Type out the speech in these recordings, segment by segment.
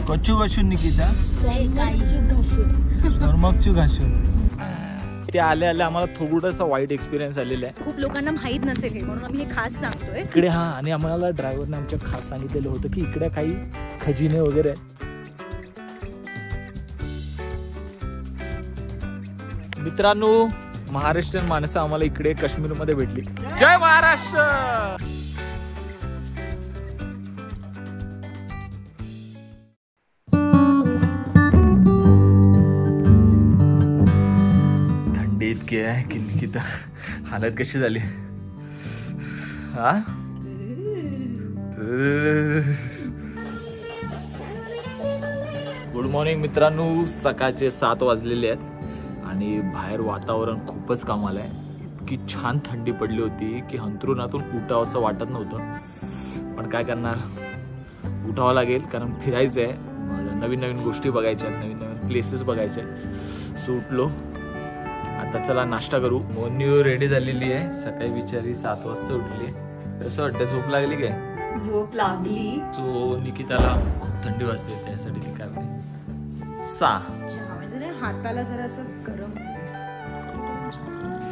कच्चू घासून निकिता शर्मकचू घासून ते आले आम्हाला थोडासा वाईट एक्सपिरियन्स आलेला आहे. खूप लोकांना माहित नसेल हे म्हणून आम्ही हे खास सांगतोय इकडे. हा, आणि आम्हाला ड्रायव्हरने आमच्या खास सांगितलेलं होतं की इकडे काही खजिने वगैरे आहेत. मित्रांनो, महाराष्ट्रीयन माणसं आम्हाला इकडे काश्मीरमध्ये भेटली. जय महाराष्ट्र. थंडी इतकी आहे की निकिता हालत कशी झाली. हा, गुड मॉर्निंग मित्रांनो. सकाळचे 7 वाजलेले आहेत आणि बाहेर वातावरण खूपच कमाल आहे. इतकी छान थंडी पडली होती की अंथरुणातून उठावं असं वाटत नव्हतं. पण काय करणार, उठावं लागेल कारण फिरायचं आहे, नवीन नवीन गोष्टी बघायच्या आहेत, नवीन नवीन प्लेसेस बघायचे आहेत. सो उठलो. आता चला नाश्ता करू. मोन्यू रेडी झालेली आहे. सकाळी बिचारी 7 वाजता उठली. कसं वाटतं, झोप लागली काय? झोप लागली. सो निकिताला खूप थंडी वाजते, त्यासाठी ती काय हाताला जरा असं गरम.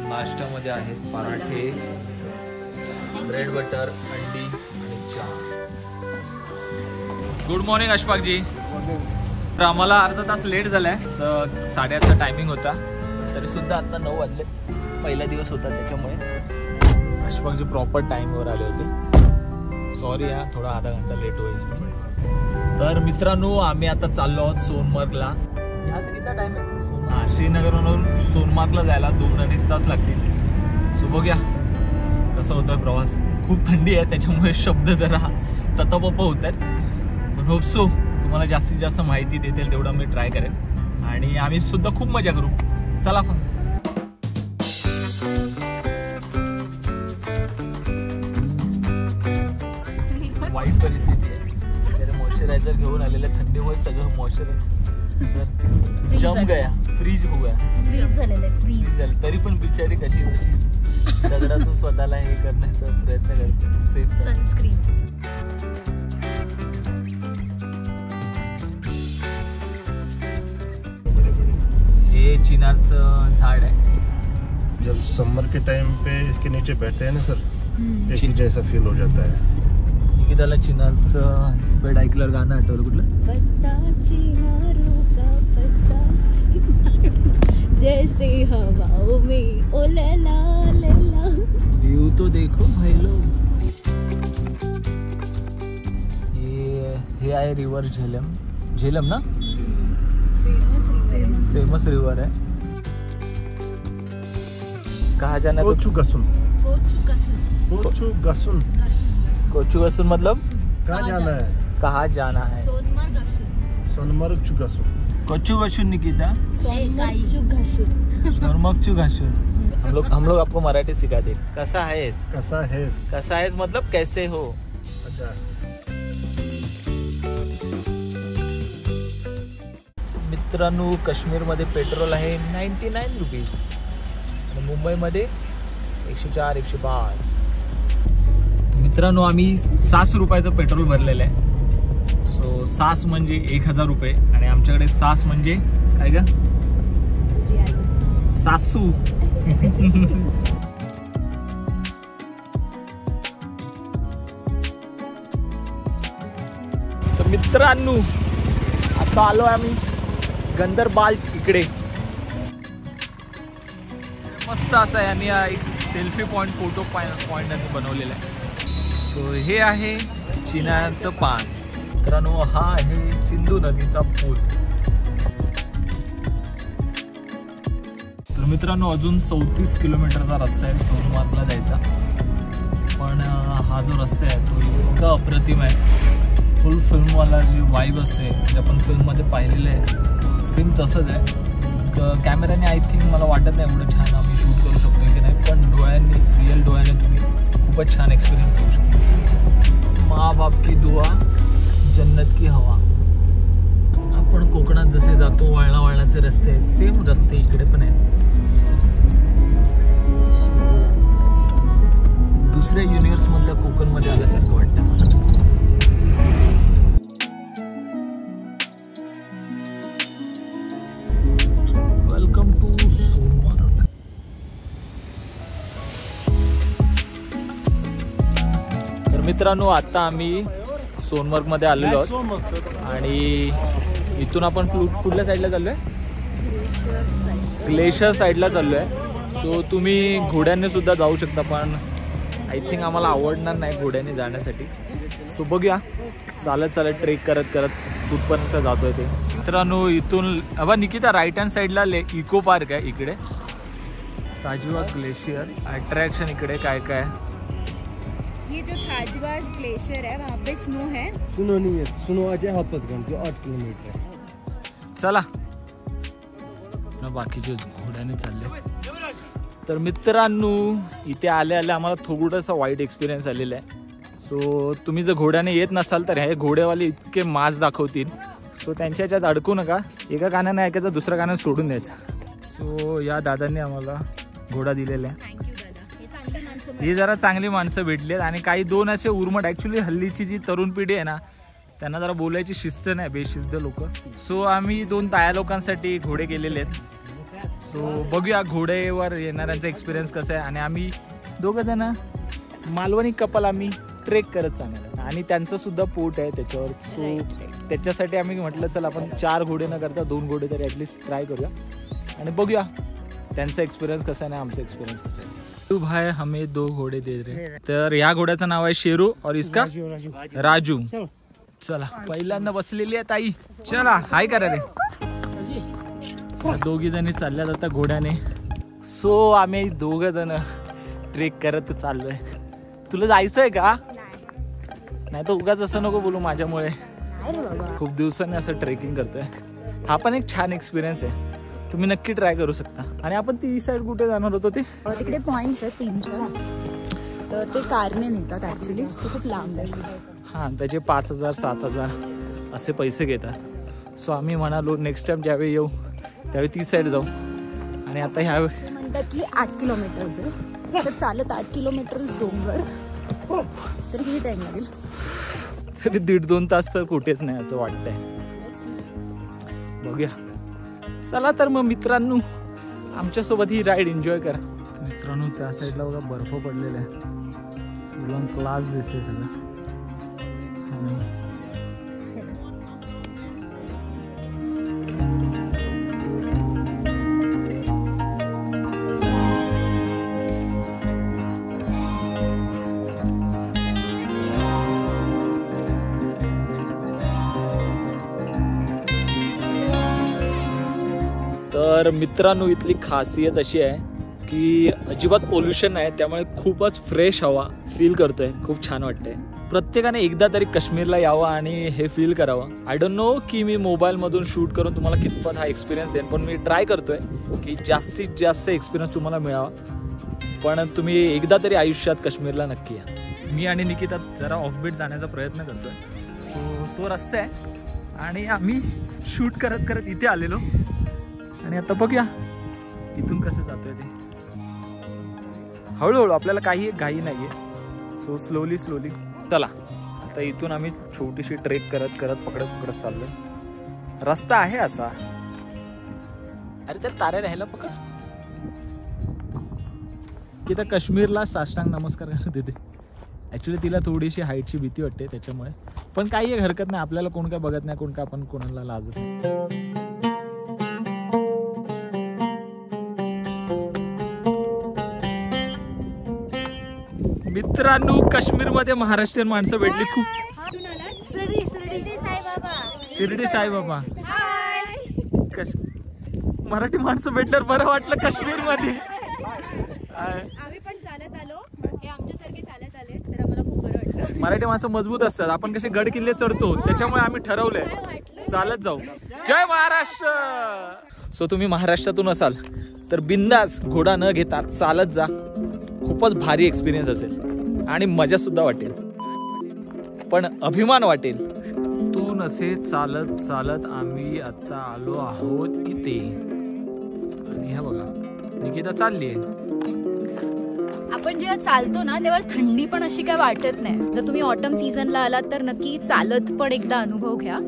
नाश्त्यामध्ये आहेत पराठे, ब्रेड बटर, अंडी आणि चहा. गुड मॉर्निंग अशफाकजी. तर आम्हाला अर्धा तास लेट झालाय. 8:30चा टायमिंग होता, तरी सुद्धा आता 9 वाजले. पहिला दिवस होता त्याच्यामुळे अशफाकजी प्रॉपर टाइमवर आले होते. सॉरी हा, थोडा आधा घंटा लेट व्हायचं. तर मित्रांनो, आम्ही आता चाललो आहोत सोनमर्गला. ह्याचा किती टाइम आहे? श्रीनगरवरून सोनमार्गला जायला 2-2.5 तास लागतील. सो बघूया कसा होतोय प्रवास. खूप थंडी आहे त्याच्यामुळे शब्द जरा ततापप होत आहेत, पण होप सो तुम्हाला जास्तीत जास्त माहिती देतील तेवढं मी ट्राय करेन आणि आम्ही सुद्धा खूप मजा करू. चला पण. वाईट परिस्थिती आहे. मॉइश्चरायझर घेऊन आलेलं, थंडीमुळे सगळं मॉइश्चरायझर जम गया, फ्रीज हो गया. फ्रीज झालेलं. तरी पण बिचारी कशी दगडातून स्वतःला हे करण्याचा प्रयत्न करते. Safe sunscreen. हे चिनारचं झाड आहे. जब समर के टाइम पे इसके नीचे बैठते हैं ना सर, एसी जैसा फील हो जाता है. निकिताला चिनारचं बेड ऐकल्यावर गाणं आठवलं कुठलं? जैसे हवाओं में ओ लैला लैला. व्यू तो देखो भाई लोग. हे आहे रिवर झेलम. झेलम ना, फेमस रिवर है. कहाँ जाना है? कोचुगसुन मतलब कहाँ जाना है? कहाँ जाना है? सोनमर्ग चुगसुन. कोचुगसुन निकिता. शर्मकचू घासून. हम लोग आपको मराठी सिखाते. कसा है मतलब कैसे हो. अच्छा. मित्रांनो, काश्मीरमध्ये पेट्रोल आहे 99 रुपीज आणि मुंबईमध्ये 104, 105. मित्रांनो, आम्ही 600 रुपयाचं पेट्रोल भरलेलं आहे. सो 6 म्हणजे 1000 रुपये आणि आमच्याकडे 6 म्हणजे काय ग? सासू. तर मित्रांनो, आता आलो आम्ही गंदरबाल इकडे. मस्त असं यांनी एक सेल्फी पॉइंट, फोटो पॉइंट यांनी बनवलेला आहे. सो हे आहे चिनारचं पान. मित्रांनो, हा आहे सिंधू नदीचा पूल. तर मित्रांनो, अजून 34 किलोमीटरचा रस्ता आहे सोनमार्गला जायचा. पण हा जो रस्ता आहे तो इतका अप्रतिम आहे. फुल फिल्मवाला जी वाईब असते जे आपण फिल्ममध्ये पाहिलेलं आहे सेम तसंच आहे. कॅमेऱ्याने आय थिंक मला वाटत नाही एवढं छान आम्ही शूट करू शकतो की नाही, पण डोळ्यांनी, रिअल डोळ्याने तुम्ही खूपच छान एक्सपिरियन्स करू शकतो. माँ बाप की दुआ, जन्नत की हवा. आपण कोकणात जसे जातो वळणावळणाचे रस्ते, सेम रस्ते इकडे पण आहेत. दुसऱ्या युनिव्हर्स मधल्या कोकणमध्ये आल्यासारखं वाटतं मला. मित्रांनो आता आम्ही सोनमर्ग मध्ये आलेलो आहोत आणि इथून आपण कुठल्या साईडला चाललोय? ग्लेशियर साईडला चाललोय. सो तुम्ही घोड्याने सुद्धा जाऊ शकता, पण आय थिंक आम्हाला आवडणार नाही घोड्याने जाण्यासाठी. सो बघूया चालत चालत ट्रेक करत करत कुठपर्यंत जातोय ते. मित्रांनो इथून अबा निकिता राईट हँड साईडला इको पार्क आहे इकडे. ताजिवास ग्लेशियर अट्रॅक्शन इकडे काय काय. ये जो ताजिवास ग्लेशियर है वहाँ पे स्नो है. स्नो नहीं है, स्नो आज है हाथपतगंज जो 8 किलोमीटर है. चला बाकीचे घोड्याने चालले. तर मित्रांनो इथे आले आले आम्हाला थोडासा वाईट एक्सपिरियन्स आलेला आहे. सो तुम्ही जर घोड्याने येत नसाल तर हे घोडेवाले इतके मास दाखवतील. सो त्यांच्या ह्याच्यात अडकू नका. एका कानाने ऐकायचं दुसऱ्या कानाने सोडून द्यायचं. सो या दादांनी आम्हाला घोडा दिलेला आहे. ही जरा चांगली माणसं भेटली आहेत आणि काही दोन असे उर्मट. ॲक्च्युली हल्लीची जी तरुण पिढी आहे ना त्यांना जरा बोलायची शिस्त नाही, बेशिस्त लोक. सो आम्ही 2 ताया लोकांसाठी घोडे केलेले आहेत. सो बघूया घोडेवर येणाऱ्यांचा एक्सपिरियन्स कसा आहे. आणि आम्ही 2 जण मालवणी कपल आम्ही ट्रेक करत चालणार आणि त्यांचं सुद्धा पोट आहे त्याच्यावर. सो त्याच्यासाठी आम्ही म्हटलं चल आपण 4 घोडे न करता 2 घोडे तरी ॲटलिस्ट ट्राय करूया आणि बघूया त्यांचा एक्सपिरियन्स कसा आहे आणि आमचा एक्सपिरियन्स कसा आहे. तू भाई हमें 2 घोडे दे रे. तर या घोड्याचं नाव आहे शेरू और इसका राजू. चला पहिल्यांदा बसलेली आहे ताई. चला हाय करा रे. दोघी जणी चालल्या जातात घोड्याने. सो आम्ही 2 जण ट्रेक करत चाललोय. तुला जायचंय का? नाही तर उगाच असं नको बोलू माझ्यामुळे. खूप दिवसांनी असं ट्रेकिंग करतोय. हा पण एक छान एक्सपिरियन्स आहे, तुम्ही नक्की ट्राय करू शकता. आणि आपण ती साईड कुठे जाणार होतो ते तिकडे पॉइंट्स आहेत 3-4 तर ते कारने नेतात. ऍक्च्युली ते खूप लांब आहे. हां त्याचे 5,000 7,000 असे पैसे घेतात. सो आम्ही म्हणालो नेक्स्ट टाइम ज्यावेळी येऊ त्यावेळी ती साईड जाऊ. आणि आता ह्यावेळी म्हणतात की 8 किलोमीटर्स आहे. तर चालत 8 किलोमीटर्स डोंगर तर किती टाइम लागेल? तरी 1.5-2 तास तर कुठेच नाही असं वाटतंय. बघूया. चला तर मग मित्रांनो आमच्यासोबत ही राईड एन्जॉय करा. मित्रांनो त्या साईडला बघा बर्फ पडलेला आहे. फुल क्लास दिसते सगळं. तर मित्रांनो इथली खासियत अशी आहे की अजिबात पोल्युशन नाही, त्यामुळे खूपच फ्रेश हवा फील करतोय. खूप छान वाटतंय. प्रत्येकाने एकदा तरी काश्मीरला यावं आणि हे फील करावं. आय डोंट नो की मी मोबाईलमधून शूट करून तुम्हाला कितपत हा एक्सपिरियन्स देईन, पण मी ट्राय करतोय की जास्तीत जास्त एक्सपिरियन्स तुम्हाला मिळावा. पण तुम्ही एकदा तरी आयुष्यात काश्मीरला नक्की या. मी आणि निकिता जरा ऑफबीट जाण्याचा प्रयत्न करतोय. सो तो रस्ता आहे आणि आम्ही शूट करत करत इथे आलेलो आणि आता बघूया इथून कसं जातोय ते. हळूहळू आपल्याला काही घाई नाहीये. सो स्लोली स्लोली चला. आता इथून आम्ही छोटीशी ट्रेक करत करत पकडत चाललोय. रस्ता आहे असा. अरे तर तारे राहायला पकड की तर काश्मीरला साष्टांग नमस्कार करत येते. ऍक्च्युली तिला थोडीशी हाईटची भीती वाटते त्याच्यामुळे, पण काही एक हरकत नाही. आपल्याला कोण काय बघत नाही, कोण काय आपण कोणाला लाजत नाही. मित्रांनो काश्मीरमध्ये महाराष्ट्रीयन माणसं भेटली खूप. शिर्डी साईबाबा मराठी माणसं भेटल्यावर बरं वाटलं काश्मीरमध्ये. आम्ही पण चालत आलो, हे आमच्यासारखे चालत आले तर आम्हाला खूप बरं वाटलं. मराठी माणसं मजबूत असतात. आपण कसे गड किल्ले चढतो त्याच्यामुळे आम्ही ठरवलंय चालत जाऊ. जय महाराष्ट्र. सो तुम्ही महाराष्ट्रातून असाल तर बिंदास घोडा न घेता चालत जा. खूपच भारी एक्सपिरियन्स असेल आणि मजा सुद्धा वाटेल, पण अभिमान वाटेल. तू असे चालत चालत आम्ही आता आलो आहोत इथे. आणि हे बघा निकिता चालली आहे. आपण जेव्हा चालतो ना तेव्हा थंडी पण अशी काय वाटत नाही. जर तुम्ही ऑटम सीझनला आलात तर नक्की चालत पण एकदा अनुभव घ्या.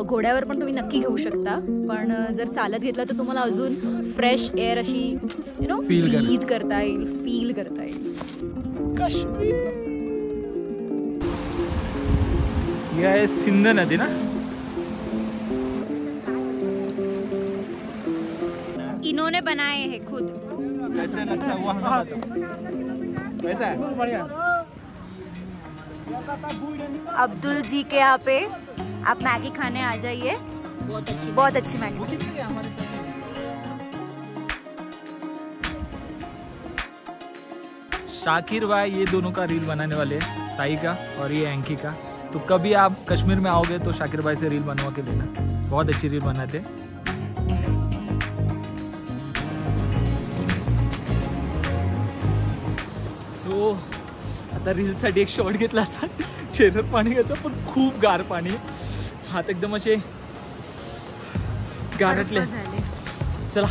घोड्यावर पण तुम्ही नक्की घेऊ शकता, पण जर चालत घेतला तर तुम्हाला अजून फ्रेश एअर अशी ब्रीथ करता येईल, फील करता येईल. काश्मीर ही आहे सिंध नदी ना. इन्होंने बनाए हैं खुद. कैसे लगता है वो हमें बताओ. कैसा है? अब्दुल जी के यहाँ पे आप मैगी खाने आ जाइए. बहुत अच्छी मैगी. शाकिर भाई ये दोनों का रील बनाने वाले हैं, ताई का और ये एंकी का. तो कभी आप कश्मीर में आओगे तो शाकिर भाई से रील बनवा के देना. बहुत अच्छी रील बनाते. सो आता रीलसाठी एक शॉट घेतला असा. चेहऱ्यात पाणी घ्यायचं पण खूप गार पाणी. हात एकदम असे गारटले. चला.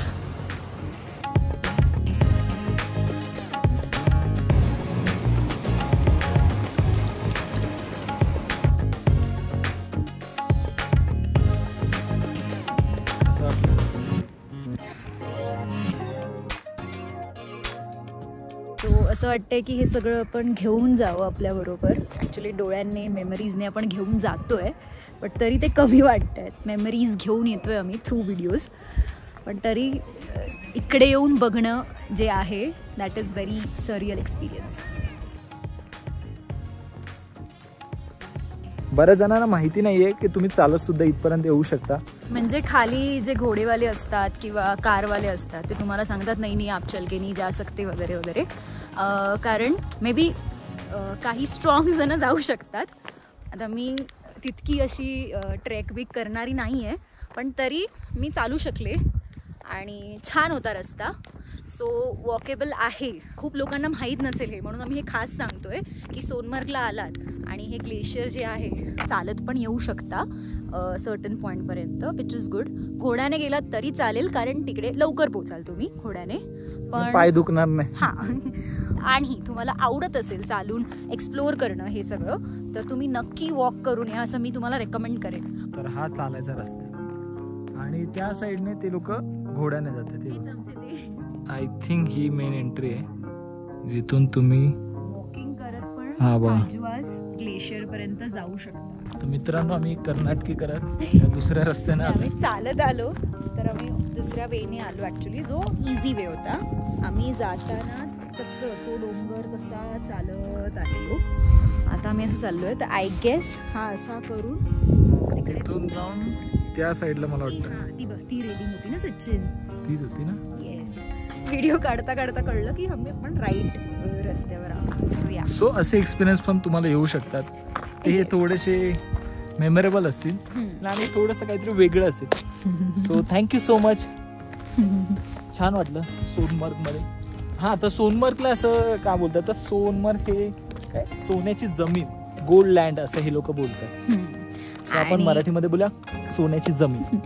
तो असं वाटतंय की हे सगळं आपण घेऊन जावं आपल्याबरोबर. ॲक्च्युली डोळ्यांनी मेमरीजने आपण घेऊन जातोय, पण तरी ते कमी वाटत आहेत. मेमरीज घेऊन येतोय आम्ही थ्रू व्हिडिओज, पण तरी इकडे येऊन बघणं जे आहे that is very surreal experience. बऱ्याच जणांना माहिती नाहीये की तुम्ही चालत सुद्धा इथपर्यंत येऊ शकता. म्हणजे खाली जे घोडेवाले असतात किंवा कारवाले असतात ते तुम्हाला सांगतात नाही आप चल के नहीं जा सकते वगैरे वगैरे. कारण मे बी काही स्ट्रॉंग जण जाऊ शकतात. आता मी तितकी अशी ट्रेक बिक करणारी नाही आहे, पण तरी मी चालू शकले आणि छान होता रस्ता. सो वॉकेबल आहे. खूप लोकांना माहीत नसेल हे, म्हणून आम्ही हे खास सांगतोय की सोनमर्गला आलात आणि हे ग्लेशियर जे आहे चालत पण येऊ शकता सर्टन पॉईंटपर्यंत, विच इज गुड. घोड्याने गेलात तरी चालेल कारण तिकडे लवकर पोचाल तुम्ही घोड्याने, पण पाय दुखणार नाही. हां, आणि तुम्हाला आवडत असेल चालून एक्सप्लोअर करणं हे सगळं तर तुम्ही नक्की वॉक करून या असं मी तुम्हाला रेकमेंड करेन. तर हा चालायचा रस्ता आहे आणि त्या साईडने ते लोक घोड्याने जातात. I think he main entry आहे जिथून तुम्ही वॉकिंग करत पण हा बघा काजवास ग्लेशियर पर्यंत जाऊ शकता. तर मित्रांनो आम्ही कर्नाटकी करत दुसऱ्या रस्त्याने आम्ही आलो. चालत आलो तर आम्ही दुसऱ्या वेने आलो ॲक्च्युली, जो इझी वे होता. आम्ही जाताना तसं तो डोंगर तसा चालत आलेलो. आता आम्ही असं चाललोय तर आय गेस हा असा करून तिकडे इथून जाऊन त्या साईडला मला वाटतं ती रेलिंग होती ना सचिन. तीच होती ना. येस. व्हिडिओ काढता काढता कळलं की आम्ही आपण राईट रस्त्यावर आहोत. सो असे एक्सपिरियन्स पण तुम्हाला येऊ शकतात. ते थोडेसे मेमोरेबल असतील आणि थोडंसं काहीतरी वेगळं असेल. So thank you so much. छान वाटलं सोनमर्गमध्ये. हां, तर सोनमर्गला असं का बोलतात तर सोनमर्ग हे काय सोन्याची जमीन, गोल्ड लँड असं हे लोक बोलतात. So आपण मराठीमध्ये बोलूया सोन्याची जमीन.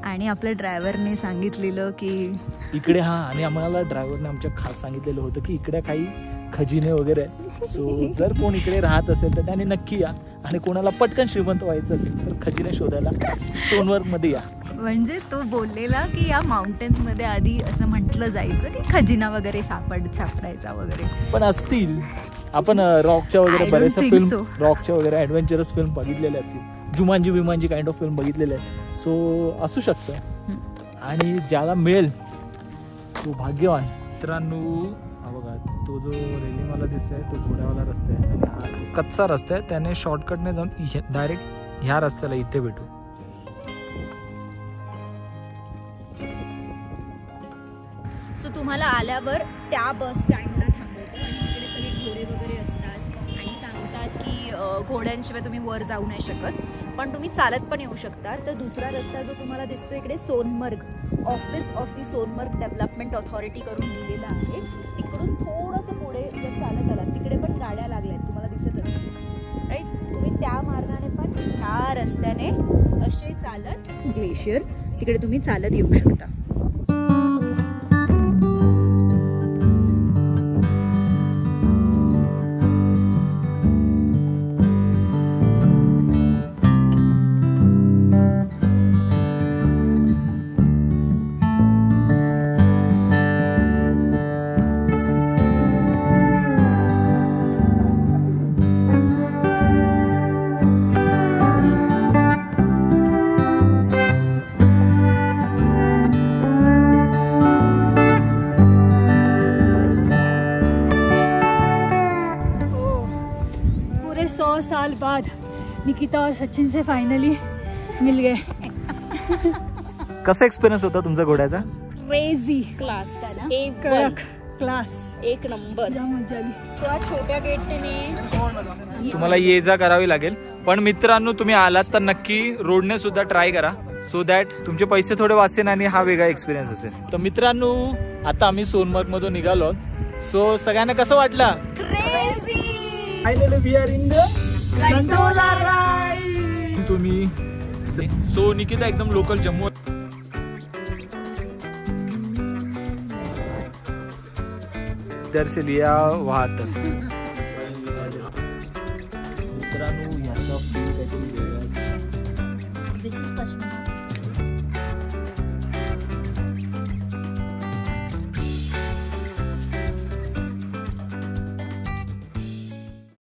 आणि आपल्या ड्रायव्हरने सांगितलेलं की इकडे आणि आम्हाला ड्रायव्हरने आमच्या खास सांगितलेलं होतं की इकडे काही खजिने वगैरे आहेत. सो जर कोण इकडे राहत असेल तर त्याने नक्की या, आणि कोणाला पटकन श्रीमंत व्हायचं असेल तर खजिने शोधायला सोनमर्गमध्ये या. म्हणजे तो बोललेला की या माउंटेन्समध्ये आधी असं म्हटलं जायचं की खजिना वगैरे सापडायचा वगैरे, पण असतील. आपण रॉकच्या वगैरे बरेचशा फिल्म, रॉकच्या वगैरे ॲडव्हेंचरस फिल्म बघितलेल्या असतील, जुमांजी विमांजी काइंड ऑफ फिल्म बघितलेले आहेत. सो असू शकतं, आणि ज्याला मिळेल तो भाग्यवान. मित्रांनो हा बघा, तो जो रेलिंगवाला दिसतोय तो घोड्यावाला रस्ता आहे आणि हा कच्चा रस्ता आहे. त्याने शॉर्टकटने जाऊन डायरेक्ट ह्या रस्त्याला इथे भेटू. सो तुम्हाला आल्यावर त्या बस स्टँडला थांबवतात आणि तिकडे सगळे घोडे वगैरे असतात आणि सांगतात की घोड्यांशिवाय तुम्ही वर जाऊ नाही शकत, पण तुम्ही चालत पण येऊ शकता. तर दुसरा रस्ता जो तुम्हाला दिसतो इकडे Sonmarg, office of the Sonmarg development authority करून लिहिलेलं आहे. तिकडून थोडंसं पुढे जर चालत आलात तिकडे पण गाड्या लागल्या आहेत तुम्हाला दिसत असतील, राईट. तुम्ही त्या मार्गाने पण ह्या रस्त्याने असे चालत ग्लेशियर तिकडे तुम्ही चालत येऊ शकता. निकिता और सचिन से फाइनली मिल गए. कसा एक्सपिरियन्स होता तुमचा घोड्याचा? क्रेझी क्लास कडक क्लास. एक नंबर. मजा आली. तेव्हा छोट्या गेटने तुम्हाला ये जा करावी लागेल, पण मित्रांनो तुम्ही आलात तर नक्की रोडने सुद्धा ट्राय करा, सो दॅट तुमचे पैसे थोडे वाचेन आणि हा वेगळा एक्सपिरियन्स असेल. तर मित्रांनो आता आम्ही सोनमर्ग मधून निघालो, सो सगळ्यांना कसं वाटलं? Finally we are in the gondola ride. तुम्ही सो निकिता एकदम लोकल जम्मू. इधर से लिया वहां तक. मित्रांनो याचा